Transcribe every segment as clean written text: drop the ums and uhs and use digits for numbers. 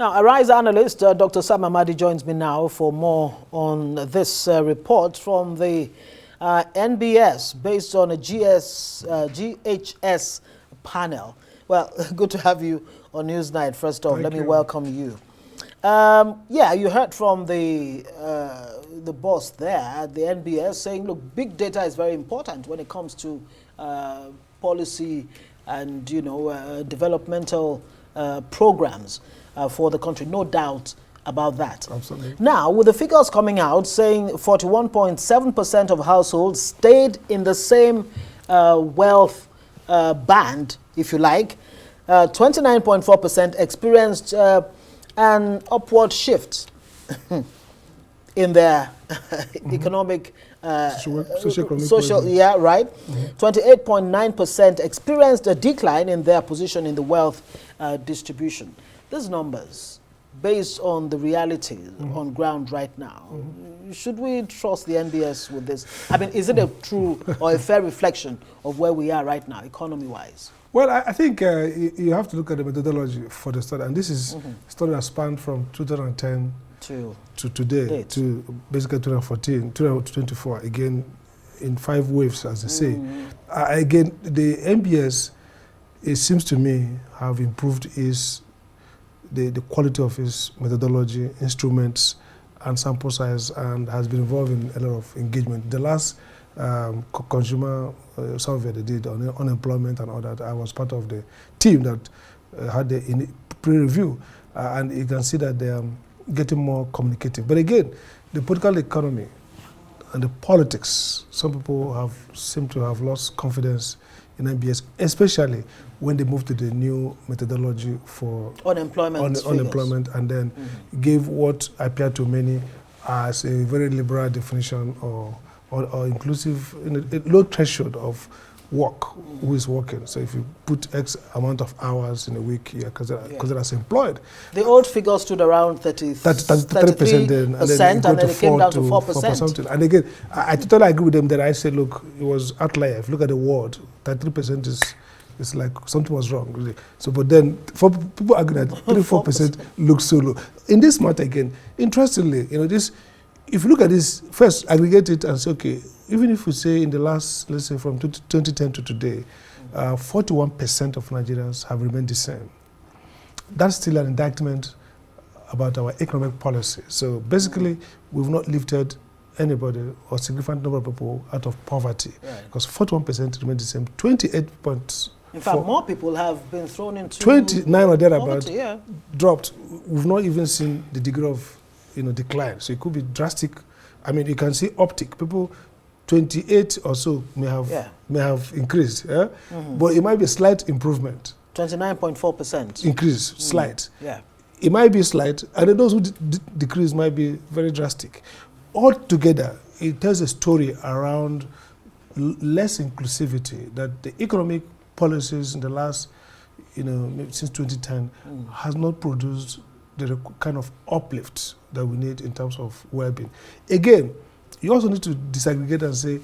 Now, Arise analyst Dr. Amadi joins me now for more on this report from the NBS based on a GHS panel. Well, good to have you on Newsnight. First off, let me welcome you. Yeah, you heard from the boss there at the NBS saying, look, big data is very important when it comes to policy and, developmental programs for the country. No doubt about that. Absolutely. Now, with the figures coming out saying 41.7% of households stayed in the same wealth band, if you like, 29.4% experienced an upward shift in their economic, social, yeah, right. 28.9% experienced a decline in their position in the wealth distribution. These numbers, based on the reality on ground right now, should we trust the NBS with this? I mean, is it a true or a fair reflection of where we are right now, economy-wise? Well, I think you have to look at the methodology for the study, and this is a study that spanned from 2010 to today, to basically 2014, 2024, again in 5 waves, as they say. Again, the NBS, it seems to me, have improved the quality of its methodology, instruments, and sample size, and has been involved in a lot of engagement. The last consumer survey they did on unemployment and all that, I was part of the team that had the pre-review, and you can see that they are getting more communicative. But again, the political economy and the politics, some people seem to have lost confidence in NBS, especially when they moved to the new methodology for unemployment, and then gave what appeared to many as a very liberal definition or inclusive, a low threshold of work, who is working. So if you put X amount of hours in a week, you're considered as employed. The old figure stood around 33%, then, and then it came down to 4%. And again, I totally agree with them that I said, look, it was outlier. If you look at the world, 33% is like something was wrong, really. So, but then for people argue that 34% looks so low. In this matter, again, interestingly, this. If you look at this, first aggregate it and say, okay, even if we say in the last, let's say from 2010 to today, 41% of Nigerians have remained the same. That's still an indictment about our economic policy. So basically, we've not lifted anybody or significant number of people out of poverty, because 41% remain the same. 28. In fact, more people have been thrown into 29 or thereabout dropped. We've not even seen the degree of decline. So it could be drastic. I mean, you can see uptick. People 28 or so may have increased, but it might be a slight improvement. 29.4% increase, slight. Yeah, it might be slight, and then those who decrease might be very drastic. Altogether, it tells a story around less inclusivity, that the economic policies in the last, since 2010, has not produced the kind of uplift that we need in terms of well-being. Again, you also need to disaggregate and say,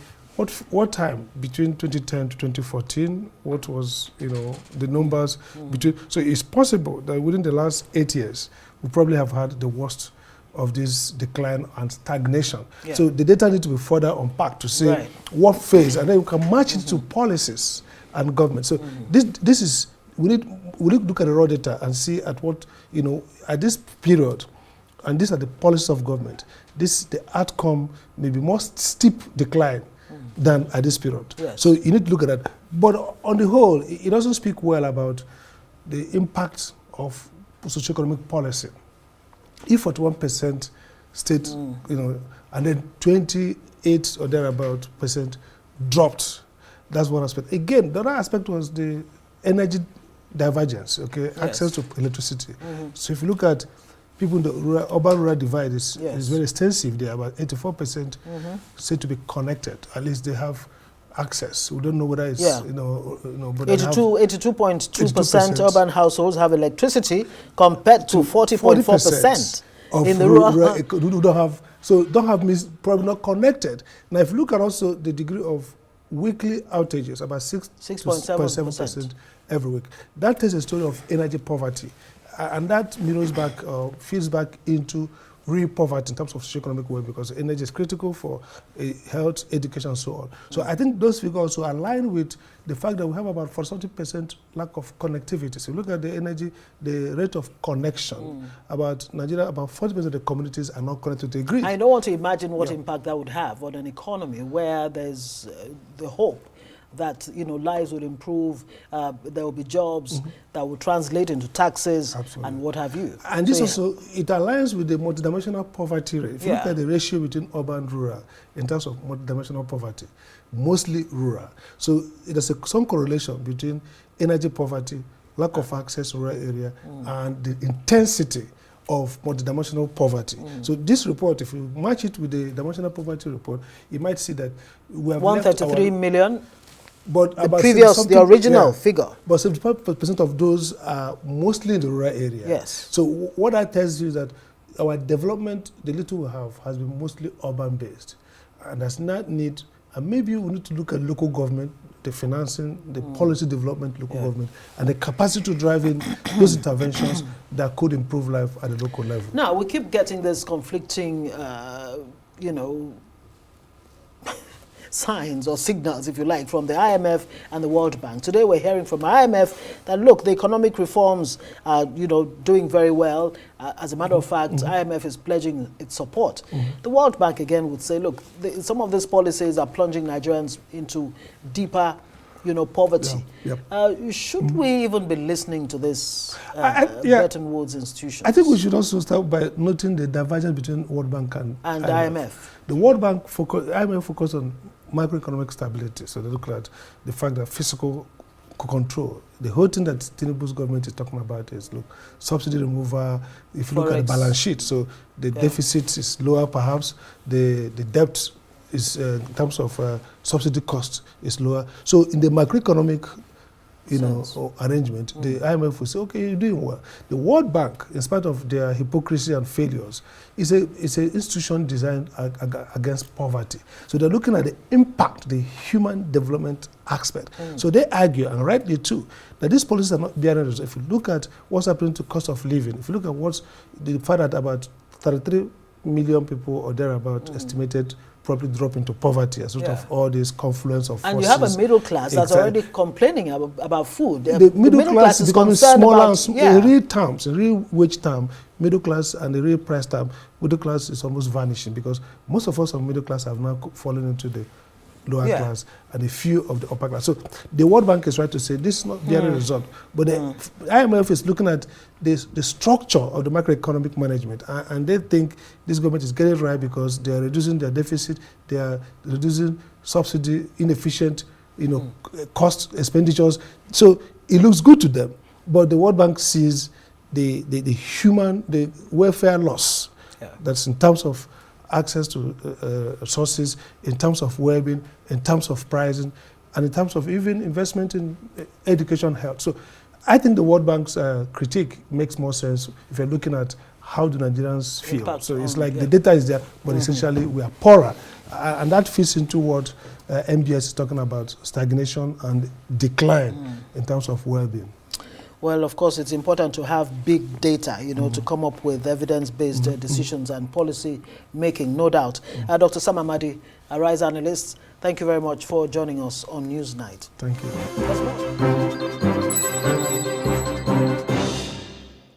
what time between 2010 to 2014, what was, the numbers between. So it's possible that within the last 8 years, we probably have had the worst of this decline and stagnation. Yeah. So the data need to be further unpacked to say what phase, and then we can match it to policies and government. So this is, we need to look at the raw data and see at what, at this period, and these are the policies of government, the outcome may be more steep decline than at this period. Yes. So you need to look at that. But on the whole, it doesn't speak well about the impact of socioeconomic policy. If 41% stayed, and then 28 or thereabout % dropped, that's one aspect. Again, the other aspect was the energy divergence, access to electricity. So if you look at people in the urban-rural divide, is very extensive. There, about 84% said to be connected. At least they have access. We don't know whether it's, but 82.2% urban households have electricity compared to 40.4% in the rural. Who don't have, so don't have means probably not connected. Now, if you look at also the degree of weekly outages, about 6.7% 6.7% every week. That tells a story of energy poverty. And that mirrors back, feeds back into real poverty in terms of socio-economic well, because energy is critical for health, education, and so on. So I think those figures also align with the fact that we have about 40% lack of connectivity. So look at the energy, the rate of connection. About Nigeria, about 40% of the communities are not connected to the grid. I don't want to imagine what impact that would have on an economy where there's the hope that lives will improve, there will be jobs that will translate into taxes and what have you. And this also, it aligns with the multidimensional poverty rate. If you look at the ratio between urban and rural in terms of multidimensional poverty, mostly rural. So there's some correlation between energy poverty, lack of access to rural area, and the intensity of multidimensional poverty. So this report, if you match it with the dimensional poverty report, you might see that we have 133 million. But the original figure. But 75% of those are mostly in the rural area. Yes. So what that tells you is that our development, the little we have, has been mostly urban-based. And does not need, and maybe we need to look at local government, the financing, the policy development, local government, and the capacity to drive in those interventions that could improve life at the local level. Now, we keep getting this conflicting, signs or signals, if you like, from the IMF and the World Bank. Today we're hearing from IMF that, look, the economic reforms are, doing very well. As a matter of fact, IMF is pledging its support. The World Bank, again, would say, look, some of these policies are plunging Nigerians into deeper, poverty. Should we even be listening to this Bretton Woods institution? I think we should also start by noting the divergence between World Bank and IMF. The World Bank IMF focused on macroeconomic stability. So they look at the fact that fiscal control. The whole thing that Tinubu's government is talking about is, look, subsidy removal. If you look at the balance sheet, so the deficit is lower, perhaps the debt is in terms of subsidy cost is lower. So in the macroeconomic arrangement, the IMF will say, okay, you're doing well. The World Bank, in spite of their hypocrisy and failures, is an institution designed against poverty. So they're looking at the impact, the human development aspect. So they argue, and rightly too, that these policies are not bearing results. If you look at what's happening to cost of living, if you look at what's the fact that about 33 million people or thereabout estimated probably drop into poverty as a result of all this confluence of forces. And you have a middle class that's already complaining about food. The middle class is becoming smaller and smaller. In real terms, in real wage term, middle class and the real price term, middle class is almost vanishing, because most of us of middle class have now fallen into the lower class and a few of the upper class. So the World Bank is right to say this is not the result. But the IMF is looking at the structure of the macroeconomic management, and they think this government is getting it right because they are reducing their deficit, they are reducing subsidy, inefficient, cost expenditures. So it looks good to them. But the World Bank sees the welfare loss. That's in terms of access to resources, in terms of well-being, in terms of pricing, and in terms of even investment in education, health. So I think the World Bank's critique makes more sense if you're looking at how do Nigerians feel. Impact so it's like the data is there, but essentially we are poorer. And that fits into what NBS is talking about, stagnation and decline in terms of well-being. Well, of course, it's important to have big data, to come up with evidence-based decisions and policy making, no doubt. Dr. Sam Amadi, a RISE analyst, thank you very much for joining us on Newsnight. Thank you.